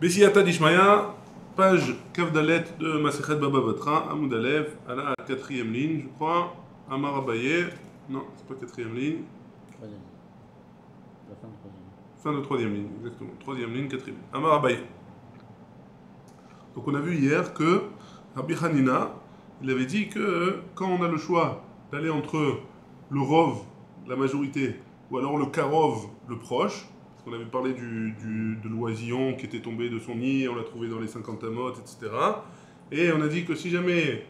Bessiyata d'Ishmaïa, page Kavdalet de Masechet Baba Batra, Amoud Aleph, à la quatrième ligne, je crois. Amar Abaye, non, c'est pas quatrième ligne. Troisième. La fin de troisième. Fin de troisième ligne, exactement. Troisième ligne, quatrième ligne. Amar Abaye. Donc on a vu hier que Rabbi Hanina, il avait dit que quand on a le choix d'aller entre le Rov, la majorité, ou alors le Karov, le proche, parce qu'on avait parlé de l'oisillon qui était tombé de son nid, on l'a trouvé dans les 50 amot, etc. Et on a dit que si jamais,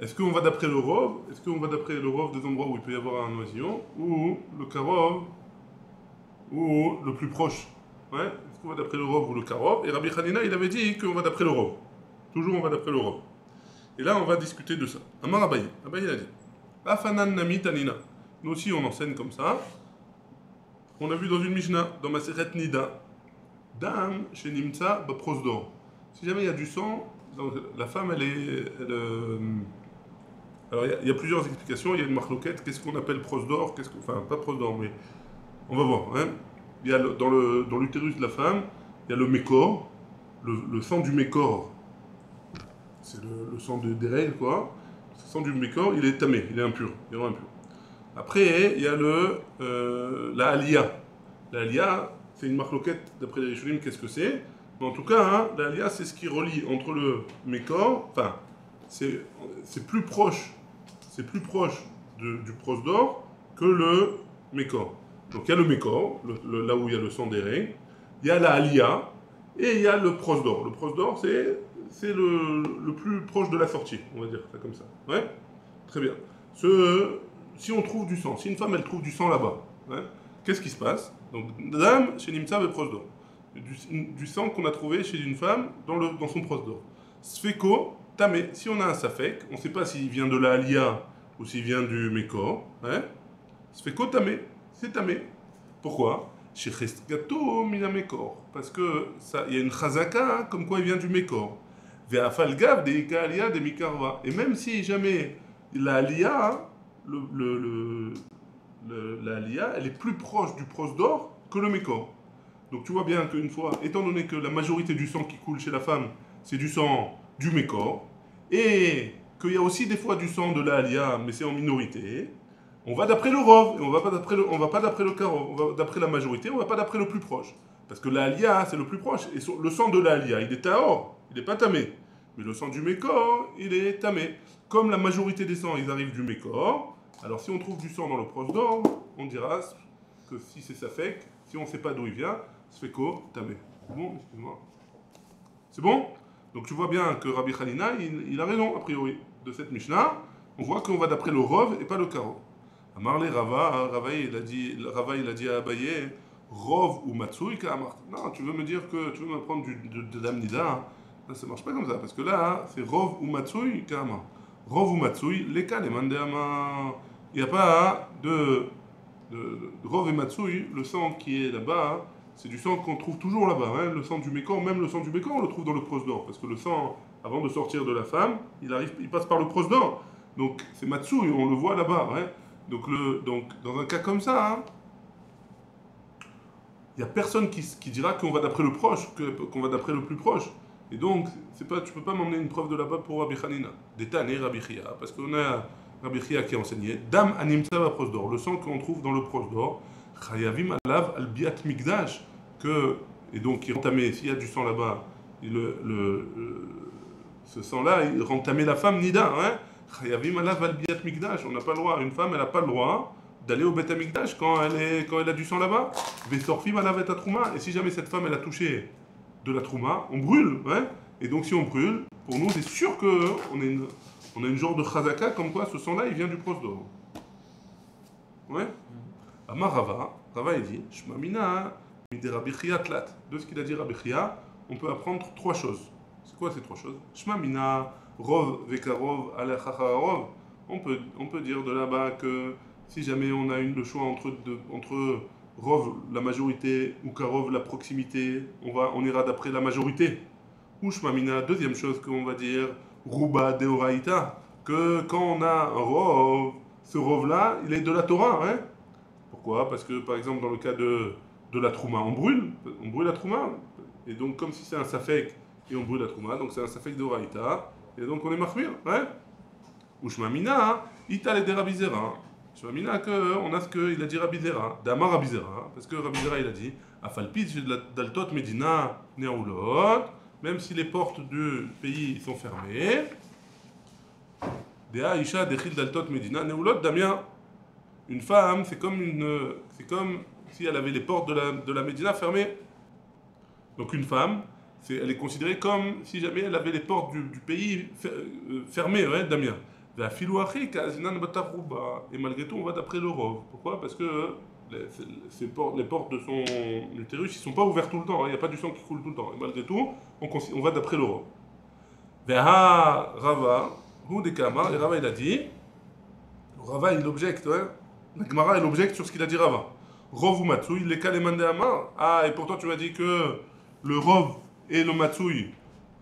est-ce qu'on va d'après le Rov, est-ce qu'on va d'après le Rov des endroits où il peut y avoir un oisillon, ou le Karov, ou le plus proche. Ouais, est-ce qu'on va d'après le Rov ou le Karov? Et Rabbi Hanina, il avait dit qu'on va d'après le Rov. Toujours on va d'après le Rov. Et là, on va discuter de ça. Amar Abaye. Abaye, il a dit Afanan Nami Tanina. Nous aussi, on enseigne comme ça. On a vu dans une Mishnah, dans Masechet Nida, Dam chez Nimtsa Baprosdor. Si jamais il y a du sang, donc la femme, alors, il y a plusieurs explications. Il y a une marloquette. Qu'est-ce qu'on appelle prosdor? Enfin, pas prosdor, mais on va voir. Hein. Il y a dans l'utérus de la femme, il y a le mécor, le sang du mécor. C'est le sang des règles, quoi. Le sang du mécor, il est tamé, il est impur. Il rend impur. Après, il y a la alia. La alia, c'est une marloquette, d'après les Rishonim, qu'est-ce que c'est? Mais en tout cas, hein, la alia, c'est ce qui relie entre le mécor, enfin, c'est plus proche du prosdor que le mécor. Donc il y a le mécor, là où il y a le sang des règles, il y a la alia, et il y a le prosdor. Le prosdor, c'est le plus proche de la sortie, on va dire ça comme ça. Ouais. Très bien. Si on trouve du sang, si une femme elle trouve du sang là-bas, hein, qu'est-ce qui se passe? Donc, dame chez Nimtsa et prosdor. Du sang qu'on a trouvé chez une femme dans son prosdor. Sfeko, tamé. Si on a un safek, on ne sait pas s'il vient de la alia ou s'il vient du mécor. Hein, sfeko tamé. C'est tamé. Pourquoi? Chez Chestgato mina mécor. Parce que il y a une chazaka, hein, comme quoi il vient du mécor. Ve'afalgav de ikalia de mikarva. Et même si jamais la alia, la alia, elle est plus proche du prosdor que le mécor. Donc tu vois bien qu'une fois, étant donné que la majorité du sang qui coule chez la femme, c'est du sang du mécor, et qu'il y a aussi des fois du sang de la alia, mais c'est en minorité, on va d'après le rov, et on va pas d'après le karov, on va d'après la majorité, on va pas d'après le plus proche. Parce que la alia, c'est le plus proche, et le sang de la alia, il est taor, il n'est pas tamé. Mais le sang du mécor, il est tamé. Comme la majorité des sangs, ils arrivent du mécor, alors si on trouve du sang dans le prosdor, on dira que si c'est safek, si on ne sait pas d'où il vient, sfeko, tamé. Bon, excuse-moi. C'est bon? Donc tu vois bien que Rabbi Hanina, il a raison, a priori, de cette Mishnah. On voit qu'on va d'après le Rov et pas le Karo. Amarle Rava, Rava il a dit à Abaye, Rov ou Matsui Kamart. Non, tu veux me dire que tu veux me prendre de Damnida, hein. Là, ça marche pas comme ça, parce que là, c'est Rov ou Matsui Kamart. Rov ou Matsui, les cas, les mandéama. Il n'y a pas de Rov et Matsui, le sang qui est là-bas, c'est du sang qu'on trouve toujours là-bas. Hein. Le sang du mécor, même le sang du mécor, on le trouve dans le prosdor. Parce que le sang, avant de sortir de la femme, il passe par le prosdor. Donc c'est Matsui, on le voit là-bas. Hein. Donc dans un cas comme ça, hein, il n'y a personne qui dira qu'on va d'après le proche, qu'on va d'après le plus proche. Et donc, tu ne peux pas m'emmener une preuve de là-bas pour Rabbi Hanina. Détané Rabbi Chia, parce qu'on a Rabbi Chia qui a enseigné Dam animtsa va prosdor, le sang qu'on trouve dans le prosdor, Chayavim alav al biat migdash, et donc qui rentamait, s'il y a du sang là-bas, ce sang-là, il rentamait la femme Nida, hein. Chayavim alav al biat migdash, on n'a pas le droit, une femme, elle n'a pas le droit d'aller au Bet Amikdash quand elle a du sang là-bas. Vesorfim alav et trouma, et si jamais cette femme, elle a touché de la trouma, on brûle, hein. Et donc si on brûle, pour nous, c'est sûr qu'on a une genre de chazaka, comme quoi ce sang-là, il vient du prosdor. Ouais. Amar Rava, il dit, Shmamina, mide Rabbi Chia tlat. De ce qu'il a dit Rabbi Chia, on peut apprendre trois choses. C'est quoi ces trois choses? Shmamina, rov vekarov ala chacharov. On peut dire de là-bas que si jamais on a le choix entre rov, la majorité, ou karov, la proximité, on ira d'après la majorité. Ou shmamina, deuxième chose qu'on va dire, ruba deoraita, que quand on a un rov, ce rov-là, il est de la Torah, hein. Pourquoi? Parce que, par exemple, dans le cas de la trouma, on brûle la trouma. Et donc, comme si c'est un safek et on brûle la trouma, donc c'est un safek d'oraïta. Et donc, on est mahmir. Ouais. Ou shmamina, ital et des rabizera. Shmamina, on a ce qu'il a dit rabizera. Dama rabizera. Parce que rabizera, il a dit Afalpit, daltot medina neoulot. Même si les portes du pays sont fermées. Dea isha dechil daltot medina neoulot. Damien. Une femme, c'est comme si elle avait les portes de la Médina fermées. Donc une femme, elle est considérée comme si jamais elle avait les portes du pays fermées, ouais, Damien. Et malgré tout, on va d'après le Rov. Pourquoi? Parce que les portes de son utérus, ils ne sont pas ouverts tout le temps, hein. Il n'y a pas du sang qui coule tout le temps. Et malgré tout, on va d'après le Rov. Rava, et Rava il a dit, Rava il objecte, ouais. La Gemara, elle objecte sur ce qu'il a dit Rava. Rov ou Matsui, les cas les mandé amar. Ah, et pourtant tu m'as dit que le Rov et le Matsui,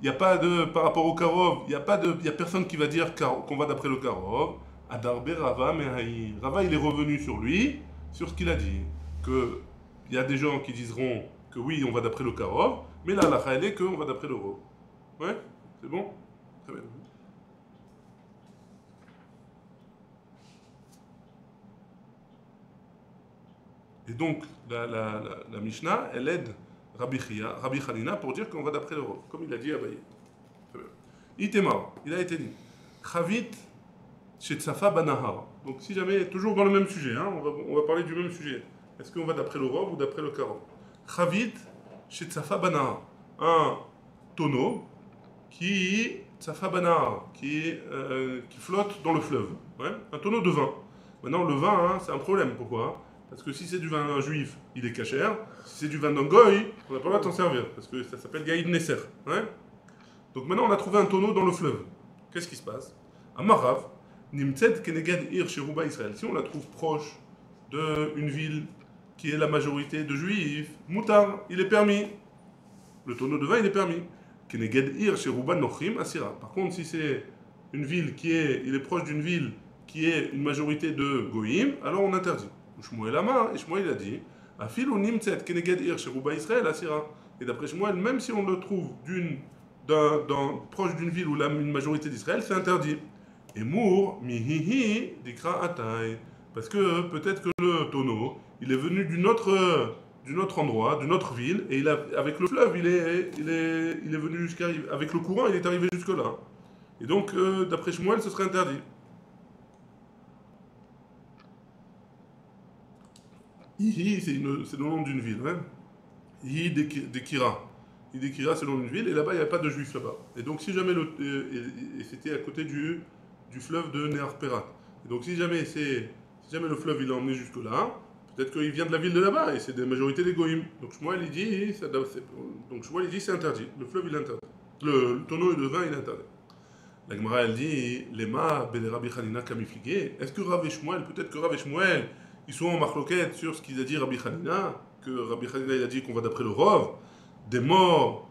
il n'y a pas de, par rapport au Karov, il n'y a personne qui va dire qu'on va d'après le Karov. Adarbe Rava, mais Rava, il est revenu sur lui, sur ce qu'il a dit. Que il y a des gens qui diront que oui, on va d'après le Karov, mais là, la elle est qu'on va d'après le Rov. Ouais, c'est bon? Très bien. Et donc, la Mishnah, elle aide Rabbi Hanina pour dire qu'on va d'après le Rov, comme il a dit à Abaye. Itemar, il a été dit. Chavit Shetsafa Banahar. Donc, si jamais, toujours dans le même sujet, hein, on va parler du même sujet. Est-ce qu'on va d'après le Rov ou d'après le Karov? Chavit Shetsafa Banahar. Un tonneau qui flotte dans le fleuve. Ouais, un tonneau de vin. Maintenant, le vin, hein, c'est un problème. Pourquoi? Parce que si c'est du vin d'un juif, il est cachère. Si c'est du vin d'un goy, on n'a pas le droit de s'en servir. Parce que ça s'appelle Gaïd Nesser. Ouais. Donc maintenant, on a trouvé un tonneau dans le fleuve. Qu'est-ce qui se passe? Amarav, Nimtzed Keneged Ir Sheruba Israël. Si on la trouve proche d'une ville qui est la majorité de juifs, Moutar, il est permis. Le tonneau de vin, il est permis. Keneged Ir Sheruba Nochrim Asira. Par contre, si c'est une ville il est proche d'une ville qui est une majorité de goïm, alors on interdit. Shmuel Amar, et Shmuel a dit Afilu nimtzet keneged ir sheruba Israël asira. Et d'après Shmuel, même si on le trouve proche d'une ville où une majorité d'Israël, c'est interdit. Et Mour, mihihi, dikra atay. Parce que peut-être que le tonneau, il est venu d'un autre endroit, d'une autre ville, et avec le fleuve, il est venu avec le courant, il est arrivé jusque-là. Et donc, d'après Shmuel, ce serait interdit. Ihi, c'est le nom d'une ville. Hein. Ihi Dekira. Ihi Dekira, c'est le nom d'une ville, et là-bas, il n'y a pas de juifs là-bas. Et donc, si jamais c'était à côté du fleuve de Neharperat. Et donc, si jamais le fleuve il est emmené jusque-là, peut-être qu'il vient de la ville de là-bas, et c'est la majorité des goïms. Donc, Shmuel, il dit, c'est interdit. Le fleuve, il est interdit. Le tonneau de vin, il est interdit. La Gemara, elle dit, Lema, Bele Rabbi Hanina Kamiflige. Est-ce que Rav et Shmuel, peut-être que Rav et Shmuel, ils sont en marloquette sur ce qu'il a dit Rabbi Hanina, que Rabbi Hanina il a dit qu'on va d'après le Rov, des morts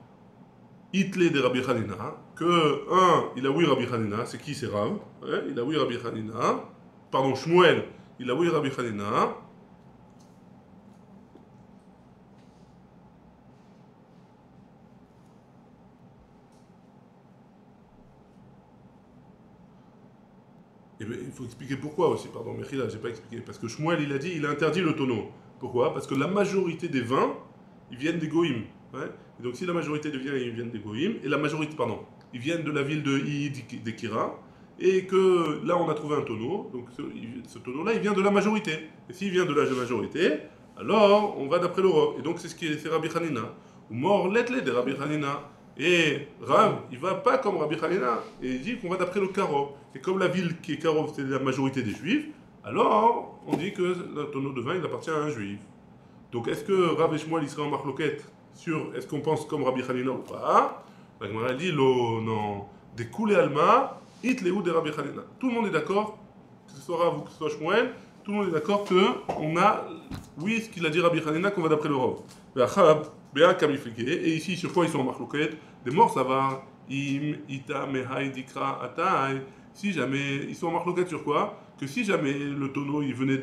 itlé de Rabbi Hanina, que il a oui Rabbi Hanina, c'est qui c'est Rav, hein, il a oui Rabbi Hanina, pardon Shmuel, il a oui Rabbi Hanina. Et bien, il faut expliquer pourquoi aussi, pardon, Mechila, j'ai pas expliqué. Parce que Shmuel, il a dit, il a interdit le tonneau. Pourquoi? Parce que la majorité des vins, ils viennent des goïms. Ouais. Et donc si la majorité des vins, ils viennent des goïms, et la majorité, pardon, ils viennent de la ville de Dekira, et que là, on a trouvé un tonneau, donc ce tonneau-là, il vient de la majorité. Et s'il vient de la majorité, alors on va d'après le Rov. Et donc c'est ce qui est Rabbi Hanina. Ou mort l'etle de Rabbi Hanina. Et Rav, il va pas comme Rabbi Hanina, et il dit qu'on va d'après le Karov. Et comme la ville qui est Karov, c'est la majorité des juifs, alors on dit que le tonneau de vin, il appartient à un juif. Donc est-ce que Rav et Shmuel, ils seraient en marloquette sur est-ce qu'on pense comme Rabbi Hanina ou pas? La Gemara dit, non, des coulées alma, it lehu de Rabbi Hanina. Tout le monde est d'accord, que ce soit Rav ou que ce soit Shmuel, tout le monde est d'accord qu'on a, oui, ce qu'il a dit Rabbi Hanina, qu'on va d'après le Rov. Et ici, sur quoi ils sont en marloquette? Des morts, ça va. Im, ita, mehai, dikra, atai. Si jamais, ils sont en marloquette sur quoi? Que si jamais le tonneau, il venait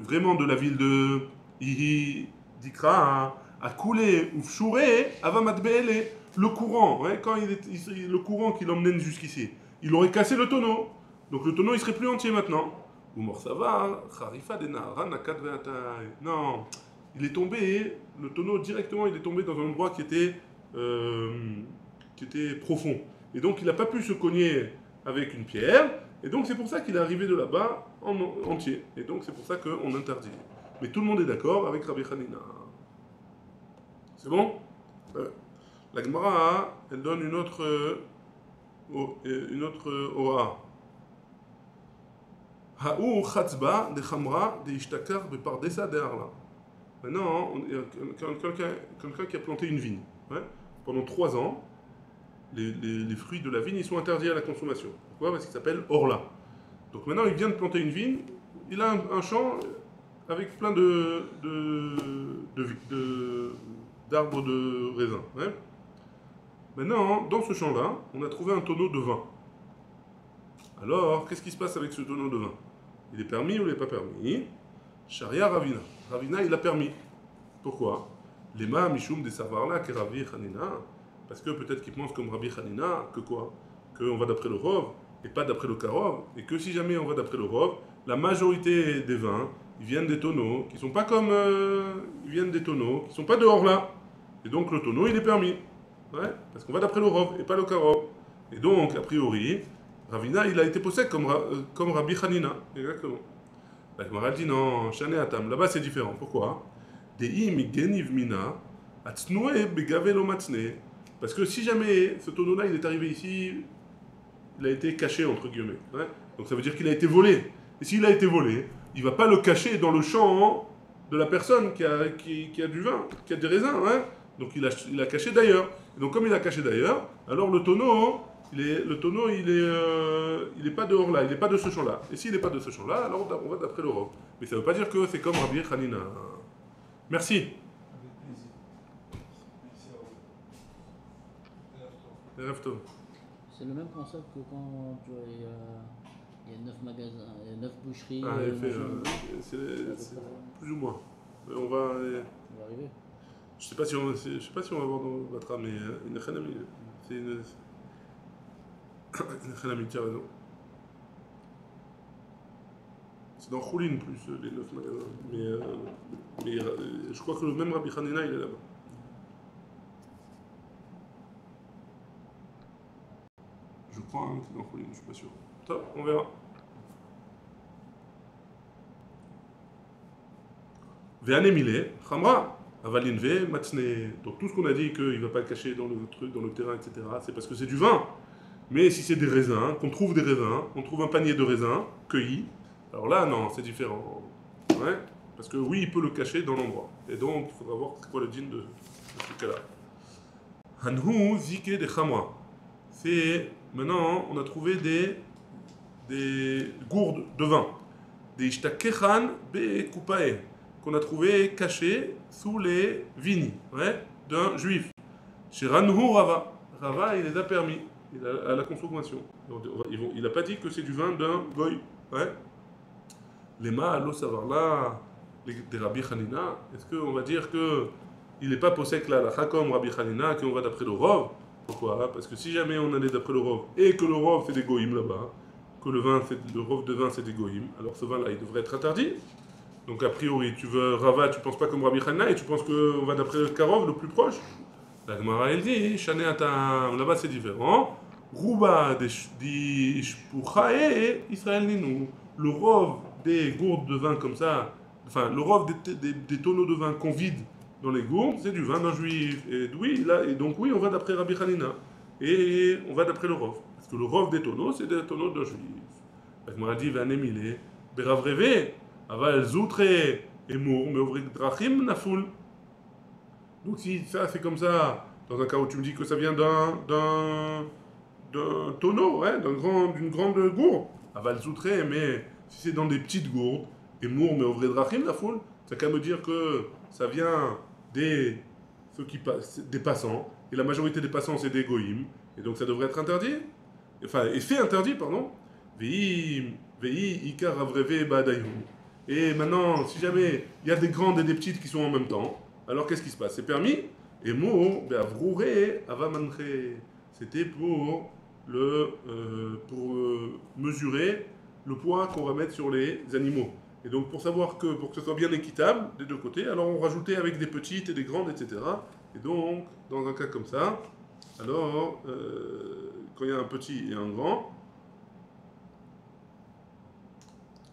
vraiment de la ville de Ihi, dikra, à couler ou fchouré, avamatbele, le courant, ouais, quand le courant qui l'emmène jusqu'ici, il aurait cassé le tonneau. Donc le tonneau il serait plus entier maintenant. Ou morsava, kharifa de nahara nakat ve'atay. Non, il est tombé, le tonneau directement il est tombé dans un endroit qui était profond. Et donc il n'a pas pu se cogner avec une pierre. Et donc c'est pour ça qu'il est arrivé de là-bas en entier. Et donc c'est pour ça qu'on interdit. Mais tout le monde est d'accord avec Rabbi Hanina. C'est bon? La Gemara, elle donne une autre OA. Ha'u chatzba de chamra de ishtakar bepardesa de arla. Maintenant, il y a quelqu'un qui a planté une vigne. Ouais. Pendant 3 ans, les fruits de la vigne ils sont interdits à la consommation. Pourquoi? Parce qu'il s'appelle Orla. Donc maintenant, il vient de planter une vigne, il a un champ avec plein d'arbres de raisin. Ouais. Maintenant, dans ce champ-là, on a trouvé un tonneau de vin. Alors, qu'est-ce qui se passe avec ce tonneau de vin? Il est permis ou il n'est pas permis? Sharia Ravina. Ravina, il a permis. Pourquoi? Lema Mishum de Savarla que Rabbi Hanina. Parce que peut-être qu'il pense comme Rabbi Hanina que quoi? Qu'on va d'après le Rov et pas d'après le Karov. Et que si jamais on va d'après le Rov, la majorité des vins, ils viennent des tonneaux qui sont pas comme. Ils viennent des tonneaux qui sont pas dehors là. Et donc le tonneau, il est permis. Ouais, parce qu'on va d'après le Rov et pas le Karov. Et donc, a priori, Ravina, il a été possède comme Rabbi Hanina. Exactement. La Gemara dit non, Shane Atam. Là-bas, c'est différent. Pourquoi? Parce que si jamais ce tonneau-là, il est arrivé ici, il a été caché, entre guillemets. Ouais. Donc ça veut dire qu'il a été volé. Et s'il a été volé, il ne va pas le cacher dans le champ de la personne qui a du vin, qui a des raisins. Ouais. Donc il a caché d'ailleurs. Et donc comme il a caché d'ailleurs, alors le tonneau, il est pas dehors là, il n'est pas de ce champ-là. Et s'il n'est pas de ce champ-là, alors on va d'après le Rov. Mais ça ne veut pas dire que c'est comme Rabbi Hanina. Merci. Avec plaisir. Merci à vous. Erev Tov. C'est le même concept que quand tu vois, il y a 9 magasins, il y a 9 boucheries. Ah, c'est plus ou moins. On va arriver. Je sais pas si on va voir dans la trame, mais une Khanami, c'est une Khanami, tu as raison. C'est dans Khoulin plus les 9 magasins, mais je crois que le même Rabbi Hanina il est là-bas. Je crois que c'est dans Khoulin, je suis pas sûr. Top, on verra. Ve'anemile, Khamra. Avalinve, Matsne. Donc tout ce qu'on a dit qu'il ne va pas le cacher dans le truc, dans le terrain, etc., c'est parce que c'est du vin. Mais si c'est des raisins, qu'on trouve des raisins, on trouve un panier de raisins cueillis, alors là, non, c'est différent. Ouais. Parce que oui, il peut le cacher dans l'endroit. Et donc, il faudra voir c'est quoi le din de ce cas-là. Hanhu zike de chamra. C'est, maintenant, on a trouvé des gourdes de vin. Des ishtakechan be kupae. Qu'on a trouvé caché sous les vignes, ouais, d'un juif. Chez Ranhu Rava. Rava, il les a permis à la consommation. Donc, il n'a pas dit que c'est du vin d'un goy. Ouais. Les mâles, savoir là, des Rabbi Hanina, est-ce qu'on va dire qu'il n'est pas possèque là, la Hakom Rabbi Hanina, qu'on va d'après le Rov? Pourquoi? Parce que si jamais on allait d'après le Rov, et que le Rov c'est des goïms là-bas, que le Rov de vin c'est des goïms, alors ce vin-là il devrait être interdit. Donc a priori, tu veux Rava, tu penses pas comme Rabbi Hanina et tu penses qu'on va d'après le Karov, le plus proche. La Gemara elle dit, Shane Atam, là-bas c'est différent. Rouba di Shpuchae Israël Ninu. Le Rov des gourdes de vin comme ça, enfin le Rov des tonneaux de vin qu'on vide dans les gourdes, c'est du vin d'un juif. Et oui, là, et donc oui, on va d'après Rabbi Hanina. Et on va d'après le Rov. Parce que le Rov des tonneaux, c'est des tonneaux d'un juif. La Gemara dit, Vanemile, Berav Reve. Aval zoutre et mour, mais ouvrir drachim nafoul. Donc si ça c'est comme ça, dans un cas où tu me dis que ça vient d'un tonneau, ouais, d'une grande gourde, aval zoutre, mais si c'est dans des petites gourdes, et mour, mais ouvrir drachim nafoul, ça qu'à me dire que ça vient des passants, et la majorité des passants c'est des goïms, et donc ça devrait être interdit, enfin, et c'est interdit, pardon. Vei ikar avreve ba'adayhu. Et maintenant, si jamais il y a des grandes et des petites qui sont en même temps, alors qu'est-ce qui se passe? C'est permis. Et mo, be'avrouré, avamanche. C'était pour mesurer le poids qu'on va mettre sur les animaux. Et donc pour savoir que, pour que ce soit bien équitable des deux côtés, alors on rajoutait avec des petites et des grandes, etc. Et donc, dans un cas comme ça, alors, quand il y a un petit et un grand,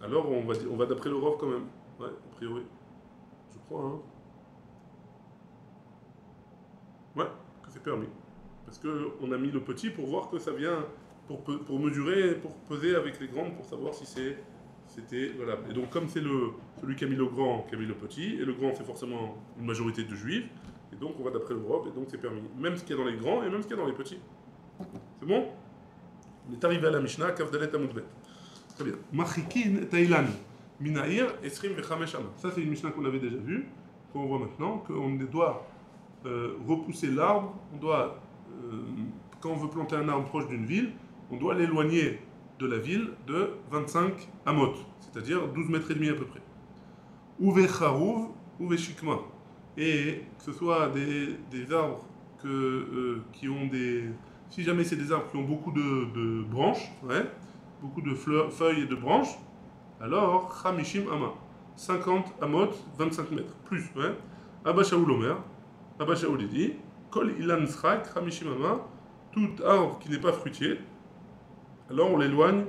alors on va d'après le Rav quand même. Ouais, a priori. Je crois, hein. Ouais, que c'est permis. Parce qu'on a mis le petit pour voir que ça vient, pour mesurer, pour peser avec les grandes, pour savoir si c'était valable. Et donc comme c'est celui qui a mis le grand qui a mis le petit, et le grand c'est forcément une majorité de juifs, et donc on va d'après l'Europe, et donc c'est permis. Même ce qu'il y a dans les grands, et même ce qu'il y a dans les petits. C'est bon? On est arrivé à la Mishnah, Kavdalet Amudbet. Très bien. Machikin Tailan, Minaïr, Esrim Vechamesh Ama. Ça c'est une Mishnah qu'on avait déjà vue, qu'on voit maintenant, qu'on doit repousser l'arbre, on doit, quand on veut planter un arbre proche d'une ville, on doit l'éloigner de la ville de 25 amot, c'est-à-dire 12 mètres et demi à peu près. Ouve charouv, ouve shikma. Et que ce soit des arbres qui ont des... Si jamais c'est des arbres qui ont beaucoup de branches, ouais, beaucoup de feuilles et de branches, alors chamishim ama. 50 amot, 25 mètres, plus, ouais. Abba Shaul Omer, Abba Shaul dit, Kol ilan srak, chamishim ama, tout arbre qui n'est pas fruitier, alors on l'éloigne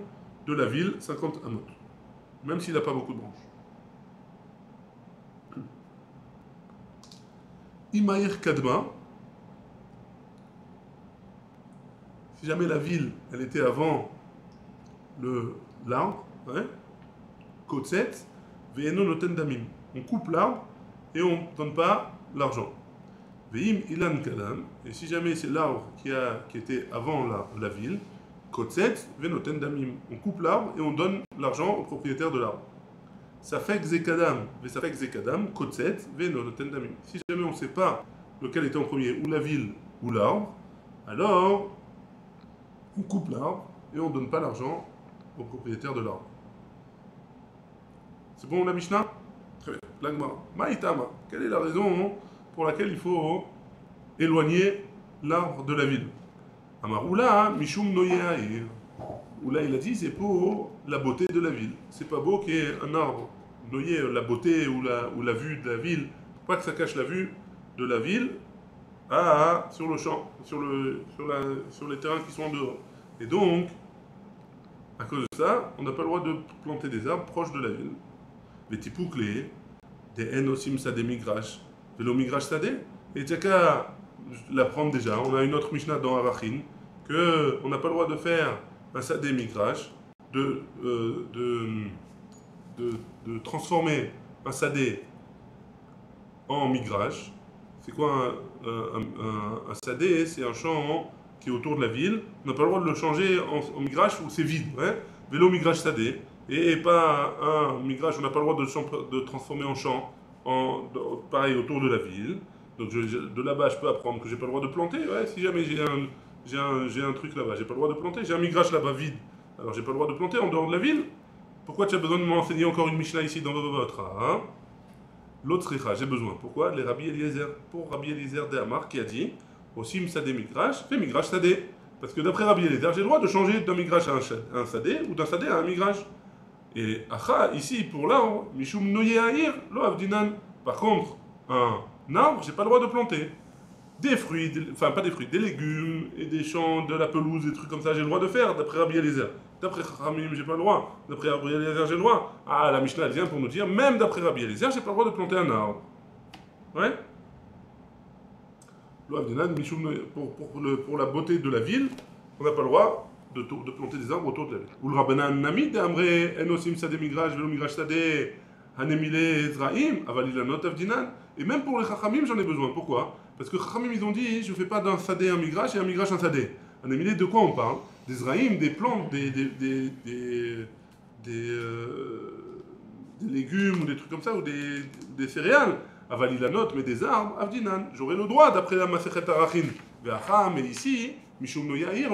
de la ville 50 amot, même s'il n'a pas beaucoup de branches. Imaïr Kadma, si jamais la ville, elle était avant l'arbre, ouais, Kotset, Ve'eno noten damim. On coupe l'arbre et on ne donne pas l'argent. Ve'im ilan kadam, et si jamais c'est l'arbre qui était avant la ville, Kotset, Ve'noten damim. On coupe l'arbre et on donne l'argent au propriétaire de l'arbre. Safek zekadam, Ve'safek zekadam, Kotset, Ve'noten damim. Si jamais on ne sait pas lequel était en premier, ou la ville ou l'arbre, alors on coupe l'arbre et on ne donne pas l'argent au propriétaire de l'arbre. C'est bon la Mishnah? Très bien. L'Agmara. Maïtama. Quelle est la raison pour laquelle il faut éloigner l'arbre de la ville? Amaroula, Mishum Noyeaïr. Oula, il a dit, c'est pour la beauté de la ville. C'est pas beau qu'il y ait un arbre noyé, la beauté ou la vue de la ville. Faut pas que ça cache la vue de la ville sur le champ, sur les terrains qui sont en dehors. Et donc, à cause de ça, on n'a pas le droit de planter des arbres proches de la ville. Les tipouklés, des enosim sadé migrash, vélo migrash sadé. Et t'as qu'à l'apprendre déjà. On a une autre Mishnah dans Arachin, qu'on n'a pas le droit de faire un sadé migrash, de transformer un sadé en migrash. C'est quoi un sadé? C'est un champ qui est autour de la ville. On n'a pas le droit de le changer en migrash où c'est vide. Ouais, vélo migrash sadé. Et pas un migrash, on n'a pas le droit de transformer en champ, pareil autour de la ville. Donc de là-bas, je peux apprendre que j'ai pas le droit de planter. Ouais, si jamais j'ai un truc là-bas, j'ai pas le droit de planter. J'ai un migrash là-bas vide, alors j'ai pas le droit de planter en dehors de la ville. Pourquoi tu as besoin de m'enseigner encore une Mishnah ici dans votre hein? L'autre j'ai besoin. Pourquoi? Les Rabbi Eliezer. Pour Rabbi Eliezer de Hamar qui a dit aussi sadé migrash, fais migrash sadé. Parce que d'après Rabbi Eliezer, j'ai le droit de changer d'un migrash à un sadé ou d'un sadé à un migrash. Et acha, ici, pour l'arbre, Mishum Noyeaïr, lo avdinan. Par contre, un arbre, j'ai pas le droit de planter. Des fruits, enfin pas des fruits, des légumes et des champs, de la pelouse, des trucs comme ça, j'ai le droit de faire, d'après Rabbi Eliezer. D'après Chachamim, j'ai pas le droit. D'après Rabbi Eliezer, j'ai le droit. Ah, la Mishnah, elle vient pour nous dire, même d'après Rabbi Eliezer, j'ai pas le droit de planter un arbre. Ouais? Lo avdinan, Mishum, pour la beauté de la ville, on n'a pas le droit de planter des arbres autour de la ville. Ou le Rabbanan Namid d'Amré, Enosim Sadé Migrash, Velo Migrash Sadé, Hanemile Ezraim, Avalilanot Avdinan. Et même pour les Chachamim, j'en ai besoin. Pourquoi? Parce que Chachamim, ils ont dit, je ne fais pas d'un Sadé un Migrash et un Migrash un Sadé. Hanemile, de quoi on parle? Des Ezraim, des plantes, des légumes ou des trucs comme ça, ou des céréales. Avalilanot, mais des arbres, Avdinan. J'aurai le droit d'après la Masechet Arachin. Mais ici, Mishum Noyaïr,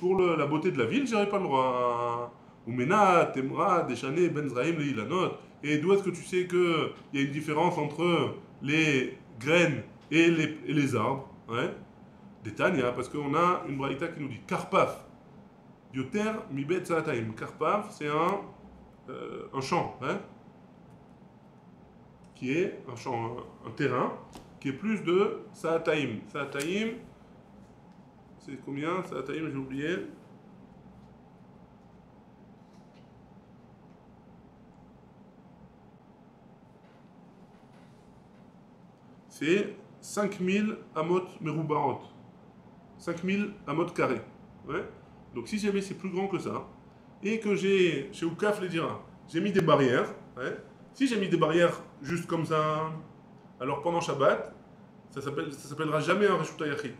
pour la beauté de la ville, j'aurais pas le droit. Oumena, Temra, Dechané, Ben Zraim, Leilanot. Et d'où est-ce que tu sais qu'il y a une différence entre les graines et les arbres. Ouais. Des Tanya, parce qu'on a une braïta qui nous dit Karpaf, Yoter Mibet Saataim. Karpaf, c'est un champ, hein, qui est un champ, un terrain, qui est plus de Saataim. Saataim, c'est combien? Saataim, j'ai oublié. C'est 5000 amot meroubaot. 5000 amot carrés. Ouais. Donc si jamais c'est plus grand que ça, et que j'ai, chez Oukaf les dira, j'ai mis des barrières, ouais. Si j'ai mis des barrières juste comme ça, alors pendant Shabbat, ça s'appellera jamais un Reshut HaYachid.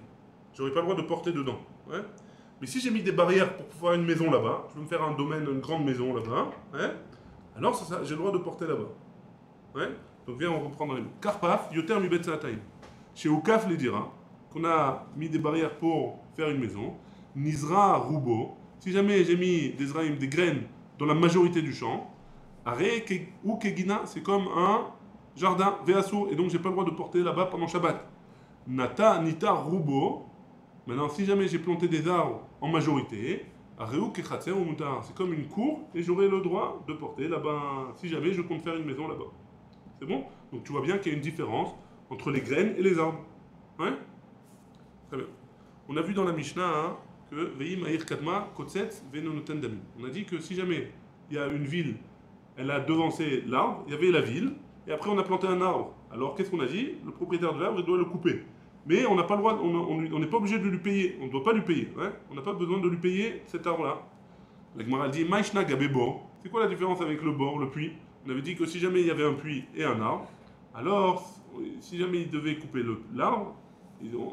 J'aurai pas le droit de porter dedans. Ouais. Mais si j'ai mis des barrières pour pouvoir une maison là-bas, je veux me faire un domaine, une grande maison là-bas, ouais, alors j'ai le droit de porter là-bas. Ouais. Donc viens, on reprend dans les mots. Karpaf, Yoter Mibet Saataim. Chez Oukaf les dira, qu'on a mis des barrières pour faire une maison, Nizra Roubo, si jamais j'ai mis des zraïm, des graines dans la majorité du champ, Are ou Kegina, c'est comme un jardin, Veasur, et donc j'ai pas le droit de porter là-bas pendant Shabbat. Nata, Nita Roubo, maintenant si jamais j'ai planté des arbres en majorité, Are ou Kechatser ou Mutar, c'est comme une cour et j'aurai le droit de porter là-bas, si jamais je compte faire une maison là-bas. C'est bon? Donc tu vois bien qu'il y a une différence entre les graines et les arbres. Ouais? Très bien. On a vu dans la Mishnah hein, que Veim Aïr Kadma Kotsetz Venonoten Damim. On a dit que si jamais il y a une ville, elle a devancé l'arbre, il y avait la ville, et après on a planté un arbre. Alors qu'est-ce qu'on a dit? Le propriétaire de l'arbre, il doit le couper. Mais on n'a pas le droit, on n'est pas obligé de lui payer, on ne doit pas lui payer. Ouais? On n'a pas besoin de lui payer cet arbre-là. La Gemara dit Maïshna Gabebo. C'est quoi la différence avec le bord, le puits? On avait dit que si jamais il y avait un puits et un arbre, alors si jamais il devait couper l'arbre,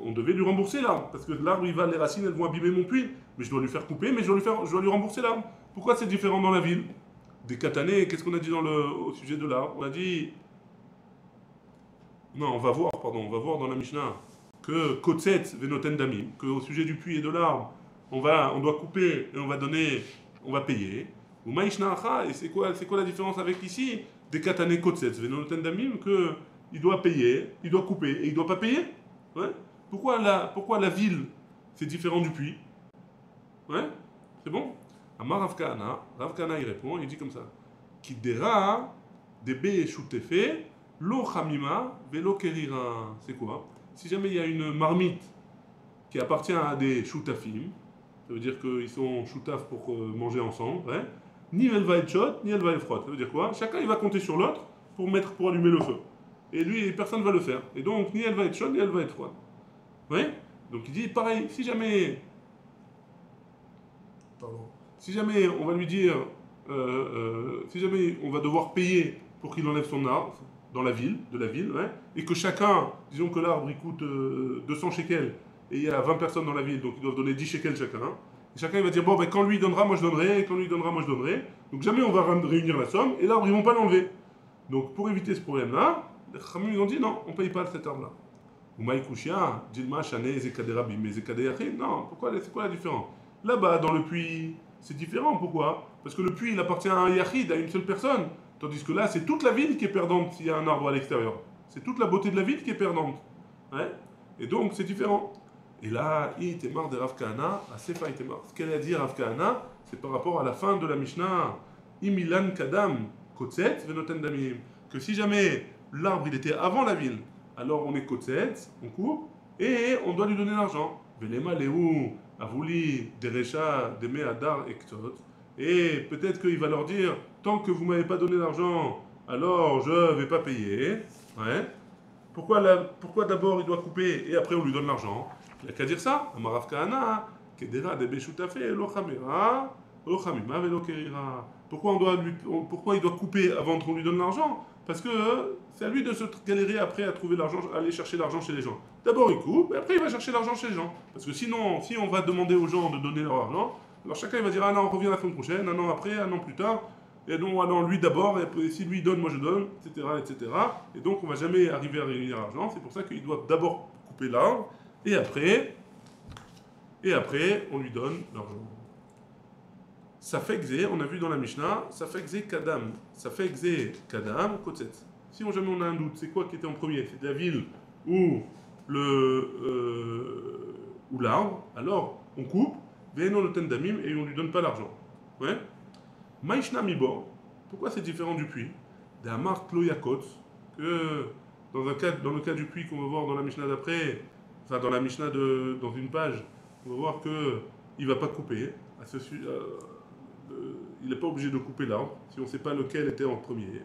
on devait lui rembourser l'arbre. Parce que l'arbre, les racines, elles vont abîmer mon puits. Mais je dois lui faire couper, mais je dois lui rembourser l'arbre. Pourquoi c'est différent dans la ville? Des katanées, qu'est-ce qu'on a dit au sujet de l'arbre? On a dit. Non, on va voir dans la Mishnah que Kotset Venoten Damim, qu'au sujet du puits et de l'arbre, on doit couper et on va payer. Ou Maïshna Acha, et c'est quoi la différence avec ici? Des katanées Kotset Venoten Damim, qu'il doit payer, il doit couper et il ne doit pas payer? Ouais. Pourquoi la ville, c'est différent du puits? Ouais. C'est bon? Amar Rav Kahana, il répond, il dit comme ça. Kidera, debe shutefe, lo chamima, velo kerira. C'est quoi? Si jamais il y a une marmite qui appartient à des shutafim, ça veut dire qu'ils sont shutaf pour manger ensemble, ouais. Ni elle va être chaude, ni elle va être froide. Ça veut dire quoi? Chacun il va compter sur l'autre pour allumer le feu. Et lui, personne ne va le faire. Et donc, ni elle va être chaude, ni elle va être froide. Oui? Donc il dit, pareil, si jamais on va lui dire, si jamais on va devoir payer pour qu'il enlève son arbre de la ville, ouais, et que chacun, disons que l'arbre il coûte 200 shekels, et il y a 20 personnes dans la ville, donc ils doivent donner 10 shekels chacun, et chacun il va dire, bon, ben, quand lui donnera, moi je donnerai, et quand lui donnera, moi je donnerai. Donc jamais on va réunir la somme, et l'arbre ils vont pas l'enlever. Donc pour éviter ce problème-là, les Khamim ils ont dit, non, on ne paye pas cet arbre-là. Ou Maïkouchia, Dilma, Chané, Zekaderabi, mais Zekadeyachid, non, c'est quoi la différence? Là-bas, dans le puits, c'est différent, pourquoi? Parce que le puits, il appartient à un Yachid, à une seule personne. Tandis que là, c'est toute la ville qui est perdante s'il y a un arbre à l'extérieur. C'est toute la beauté de la ville qui est perdante. Ouais. Et donc, c'est différent. Et là, Itemar de Rav Kahana, Asefa Itemar. Ce qu'elle a dit Rav Kahana, c'est par rapport à la fin de la Mishnah. Imilan Kadam, Kotset, Venoten Damim. Que si jamais l'arbre, il était avant la ville, alors on est Kotset, on coupe, et on doit lui donner l'argent. Velema Leou, Avouli, Derecha, Deme Adar, Ektot. Et peut-être qu'il va leur dire, tant que vous ne m'avez pas donné l'argent, alors je ne vais pas payer. Ouais. Pourquoi d'abord il doit couper et après on lui donne l'argent? Il n'y a qu'à dire ça. Amarav Kahana, Kedera de Beshutafe, Lo Chamera, Lo Chamima, Velo Kerira. Pourquoi il doit couper avant qu'on lui donne l'argent? Parce que c'est à lui de se galérer après à trouver l'argent, à aller chercher l'argent chez les gens. D'abord il coupe, et après il va chercher l'argent chez les gens. Parce que sinon, si on va demander aux gens de donner leur argent, alors chacun il va dire ah non, on revient la semaine prochaine, un an après, un an plus tard, et donc ah non, lui d'abord, et si lui donne, moi je donne, etc., etc. Et donc on va jamais arriver à réunir l'argent. C'est pour ça qu'ils doivent d'abord couper l'arbre, et après on lui donne l'argent. Ça fait Xé, on a vu dans la Mishnah, ça fait Xé Kadam, Kotset. si jamais on a un doute, c'est quoi qui était en premier? C'est la ville ou le ou l'arbre, alors on coupe, Ve'eno noten damim, et on lui donne pas l'argent. Ouais? Maïshna mibo, pourquoi c'est différent du puits? D'Amar Tloyakot, que dans le cas du puits qu'on va voir dans la Mishnah d'après, enfin dans la Mishnah dans une page, on va voir que il va pas couper. Il n'est pas obligé de couper l'arbre si on ne sait pas lequel était en premier.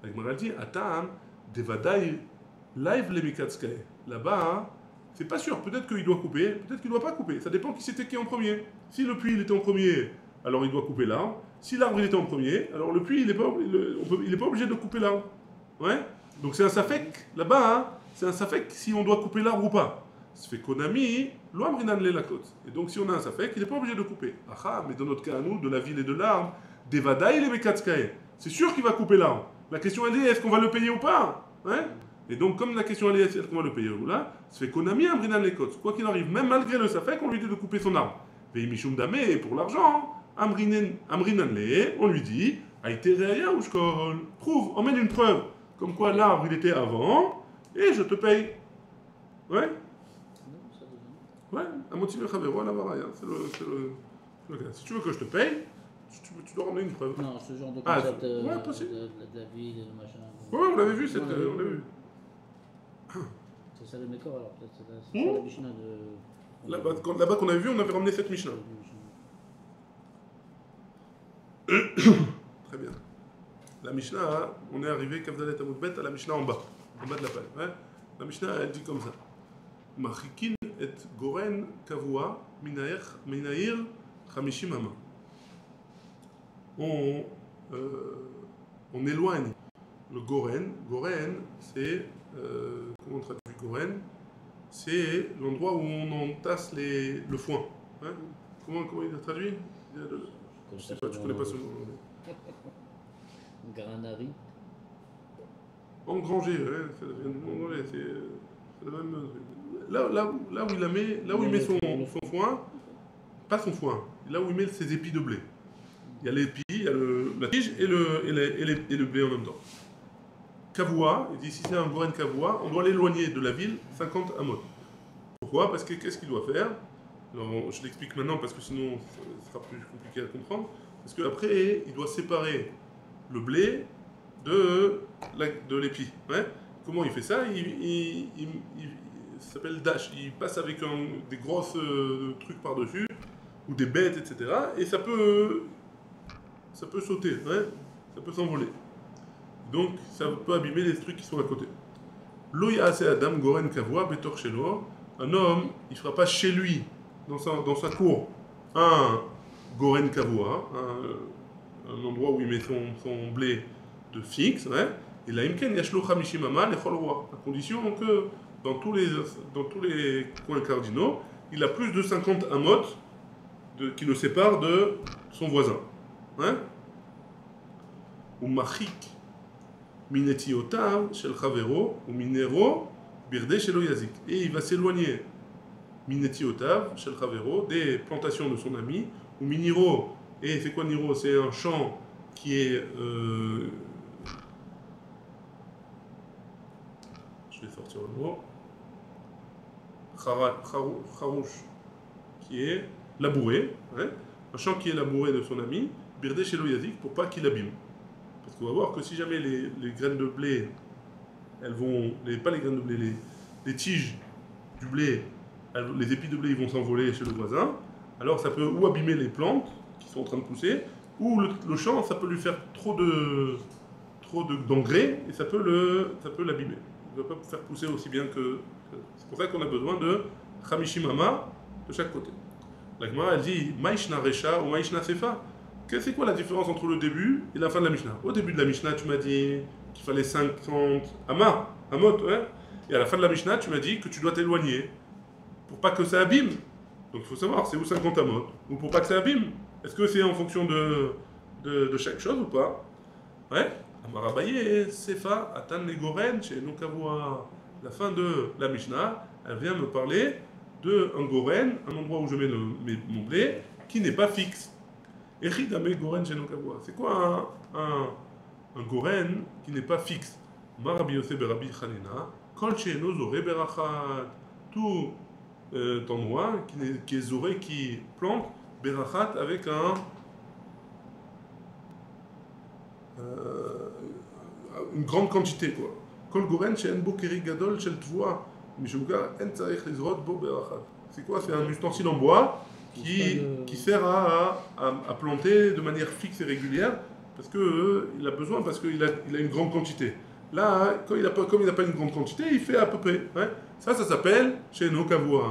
La Gemara dit Atam devadai live le mikatskae. Là-bas, hein, c'est pas sûr. Peut-être qu'il doit couper, peut-être qu'il ne doit pas couper. Ça dépend qui c'était qui en premier. Si le puits il était en premier, alors il doit couper l'arbre. Si l'arbre il était en premier, alors le puits il n'est pas obligé de couper l'arbre. Ouais. Donc c'est un safek là-bas. Hein, c'est un safek si on doit couper l'arbre ou pas. Ça fait konami, l'oamrinan le la côte. Et donc si on a un safek, il n'est pas obligé de couper. Ah, mais dans notre cas à nous, de la ville et de l'arbre, devadai le mikatskae. C'est sûr qu'il va couper l'arbre. La question elle est, est-ce qu'on va le payer ou pas? Ouais. Et donc, comme la question elle est, est-ce qu'on va le payer ou là, ça fait Konami Amrinan les côtes. Quoi qu'il arrive, même malgré le safek, on lui dit de couper son arbre. Veimishum damé, pour l'argent, Amrinan les, on lui dit, Aïtereya ou shkol. Prouve, emmène une preuve. Comme quoi l'arbre il était avant, et je te paye. Ouais? Ouais, à motiver Chavero, à la varaya. C'est le cas. Si tu veux que je te paye, tu dois ramener une preuve. Non, ce genre de concept ouais, possible. de la ville et le machin. Ouais, on l'avait vu, on l'avait vu. C'est ça le Mécor alors, peut-être c'est ça la Mishnah de. Là-bas qu'on avait vu, on avait ramené cette Mishnah. Très bien. La Mishnah, hein, on est arrivé, Kavdalet Amoudbet, à la Mishnah en bas de la page. Ouais. La Mishnah, elle dit comme ça. Machikin et Goren Kavua Minair Chamishim Ama. On éloigne le Goren. Goren, c'est. Comment on traduit Goren? C'est l'endroit où on entasse le foin. Hein? Comment il a traduit? Je sais pas, tu connais pas ce mot. Granari. Engranger, ouais, ça vient du mot anglais, c'est le même. Là où il met son foin, pas son foin, là où il met ses épis de blé. Il y a l'épi, il y a la tige et le blé en même temps. Kavua, il dit si c'est un Goren Kavua, on doit l'éloigner de la ville 50 amot. Pourquoi? Parce que qu'est-ce qu'il doit faire? Alors je l'explique maintenant parce que sinon ce sera plus compliqué à comprendre. Parce qu'après, il doit séparer le blé de l'épi. Ouais. Comment il fait ça? Il s'appelle dash. Il passe avec des grosses trucs par-dessus, ou des bêtes, etc. Et ça peut sauter, ouais. Ça peut s'envoler. Donc, ça peut abîmer les trucs qui sont à côté. Loya ase Adam Goren Kavua Betor Shelo. Un homme, il ne fera pas chez lui, dans sa cour, un Goren Kavua, un endroit où il met son blé de fixe, ouais. Et là, Imken Yashlo Chamishimama Lechol Roi, à condition que dans tous les coins cardinaux, il a plus de 50 amot qui le séparent de son voisin. Ouais. Ou Machik. Minetiotav shel Chavero ou Minero Birde shelo Yazik. Et il va s'éloigner Minetiotav shel Chavero des plantations de son ami ou Miniro. Et c'est quoi Niro? C'est un champ qui est je vais sortir le mot Charouch, qui est labouré, hein, un champ qui est labouré de son ami Birde shelo Yazik pour pas qu'il abîme. Parce qu'on va voir que si jamais les graines de blé, elles vont, pas les graines de blé, les tiges du blé, les épis de blé, ils vont s'envoler chez le voisin, alors ça peut ou abîmer les plantes qui sont en train de pousser, ou le champ, ça peut lui faire trop d'engrais, et ça peut l'abîmer. Il ne va pas faire pousser aussi bien que... C'est pour ça qu'on a besoin de Chamishimama de chaque côté. La Gemara, elle dit Maïshna Recha ou Maïshna Sefa. C'est quoi la différence entre le début et la fin de la Mishnah? Au début de la Mishnah, tu m'as dit qu'il fallait 50 amot, ouais. Et à la fin de la Mishnah, tu m'as dit que tu dois t'éloigner pour pas que ça abîme. Donc il faut savoir, c'est où 50 amot? Ou pour pas que ça abîme? Est-ce que c'est en fonction de chaque chose ou pas? Ouais. Amarabaye, Sefa, Atan Negoren, chez Nokavua. La fin de la Mishnah, elle vient me parler d'un Goren, un endroit où je mets mon blé, qui n'est pas fixe. C'est quoi un Goren qui n'est pas fixe? Ma Rabbi Yosef Rabbi Chanina, Kol She'eno Zoreh Berachat. Tout endroit qui est Zoreh, qui plante Berachat avec une grande quantité, quoi. Kol Goren She'en Bo Keri Gadol Shel Tvoa, Mishuga En Tzarech Lizrot Bo Berachat. C'est quoi? C'est un ustensile en bois qui sert à planter de manière fixe et régulière parce qu'il a besoin, parce qu'il a une grande quantité. Là, comme il n'a pas une grande quantité, il fait à peu près. Ouais. Ça s'appelle chez nos Kavoua,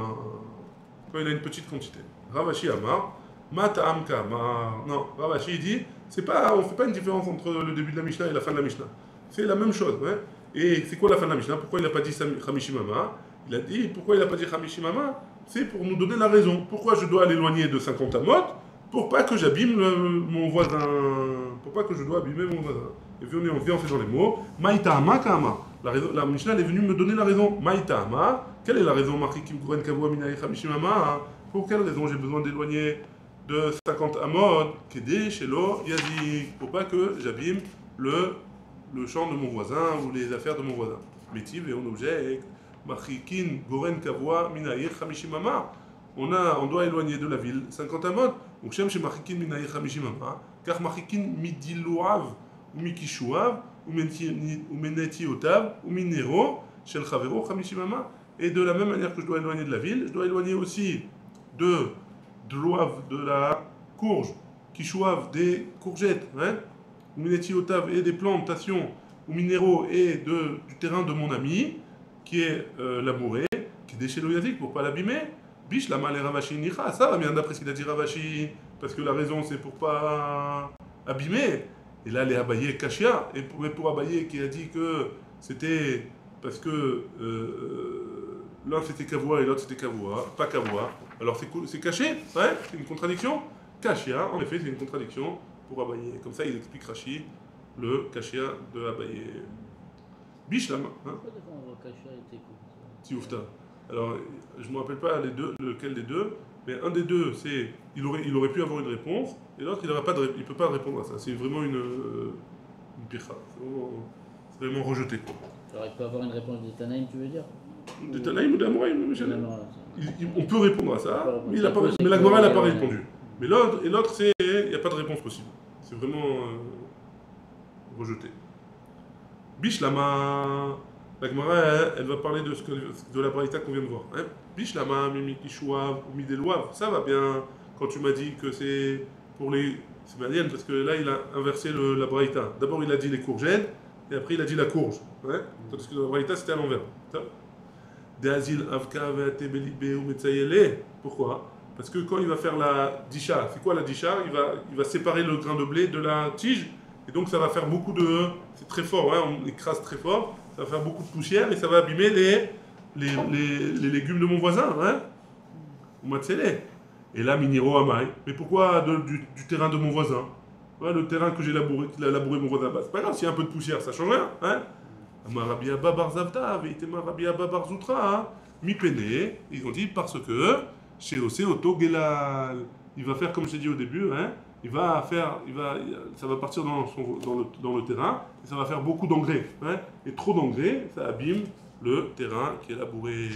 quand il a une petite quantité. Ravashi Amar, Mata'am Kamar. Non, Ravashi dit, on ne fait pas une différence entre le début de la Mishnah et la fin de la Mishnah. C'est la même chose. Ouais. Et c'est quoi la fin de la Mishnah? Pourquoi il n'a pas dit Hamishimama? Il a dit, pourquoi il n'a pas dit Hamishimama? C'est pour nous donner la raison. Pourquoi je dois l'éloigner de 50 amot? Pour pas que j'abîme mon voisin. Pour pas que je dois abîmer mon voisin. Et puis on fait dans les mots. Maïta'ama ka'ama. La Mishnah elle est venue me donner la raison. Maïta'ama. Quelle est la raison? Machikim Goren Kavua Minaï Hamishimama. Pour quelle raison j'ai besoin d'éloigner de 50 amot? Kede Shelo Yazik. Pour pas que j'abîme le champ de mon voisin ou les affaires de mon voisin. Métiv et on objecte. Machikin Goren Kavua Minaï Hamishimama. On doit éloigner de la ville 50 amot. Donc Shem chez Machikin Minaï Hamishimama. Car Machikin Midilouav. Ou Mikishuav, ou Menetiotav, ou Minero, Shel Chavero, Chamishimama. Et de la même manière que je dois éloigner de la ville, je dois éloigner aussi de l'oave, de la courge, Kishuav, des courgettes, hein, ou Menetiotav, et des plantations, ou Minero, et du terrain de mon ami, qui est labouré, qui est déchet loyazik pour ne pas l'abîmer. Bish la malé Ravashi Nicha, ça va bien d'après ce qu'il a dit Ravashi, parce que la raison c'est pour pas abîmer. Et là, les Abaye Kashia, et pour Abaye qui a dit que c'était parce que l'un c'était Kavua et l'autre c'était Kavua, pas Kavua. Alors c'est caché, ouais, c'est une contradiction. Kashia, en effet, c'est une contradiction pour Abaye. Comme ça, il explique Rashi le Kashia de Abaye. Bishlam, hein? Pourquoi défendre Kashia était comme ça? Tioufta. Alors, je ne me rappelle pas lequel des deux, mais un des deux, c'est il aurait pu avoir une réponse, et l'autre, il ne peut pas répondre à ça. C'est vraiment une pircha. C'est vraiment rejeté, quoi. Alors, il peut avoir une réponse des Tanaïm, tu veux dire? Des Tanaïm ou d'Amoraïm, on peut répondre à ça, mais la Gemara Gemara n'a pas répondu. Mais l'autre, il n'y a pas de réponse possible. C'est vraiment rejeté. Bishlama. La Gemara, elle va parler de la braïta qu'on vient de voir. Hein? Bishlama, Mimikishuav, ou Midelouav. Ça va bien quand tu m'as dit que c'est pour les. C'est malien parce que là, il a inversé la braïta. D'abord, il a dit les courgettes, et après, il a dit la courge. Hein? Parce que la braïta, c'était à l'envers. Deazil avka ve'atebelibe ou metzayele. Pourquoi? Parce que quand il va faire la disha, c'est quoi la disha? Il va séparer le grain de blé de la tige, et donc ça va faire beaucoup de. C'est très fort, hein? On écrase très fort. Ça va faire beaucoup de poussière et ça va abîmer les légumes de mon voisin, hein? Ou matzélé. Et là, miniro amai. Mais pourquoi du terrain de mon voisin? Ouais, le terrain que j'ai labouré, qu'il a labouré mon voisin, c'est pas grave, s'il y a un peu de poussière, ça change rien, hein? Rabbi Abba bar Zavta, Veitema Rabbi Abba bar Zoutra, hein? Mi pene, ils ont dit parce que chez Ose Oto Gelal, il va faire comme je t'ai dit au début, hein? Ça va partir dans le terrain et ça va faire beaucoup d'engrais. Hein, et trop d'engrais, ça abîme le terrain qui est labouré.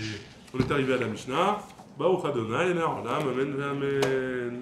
On est arrivé à la Mishnah. Baruch Adonai, Amen, Amen.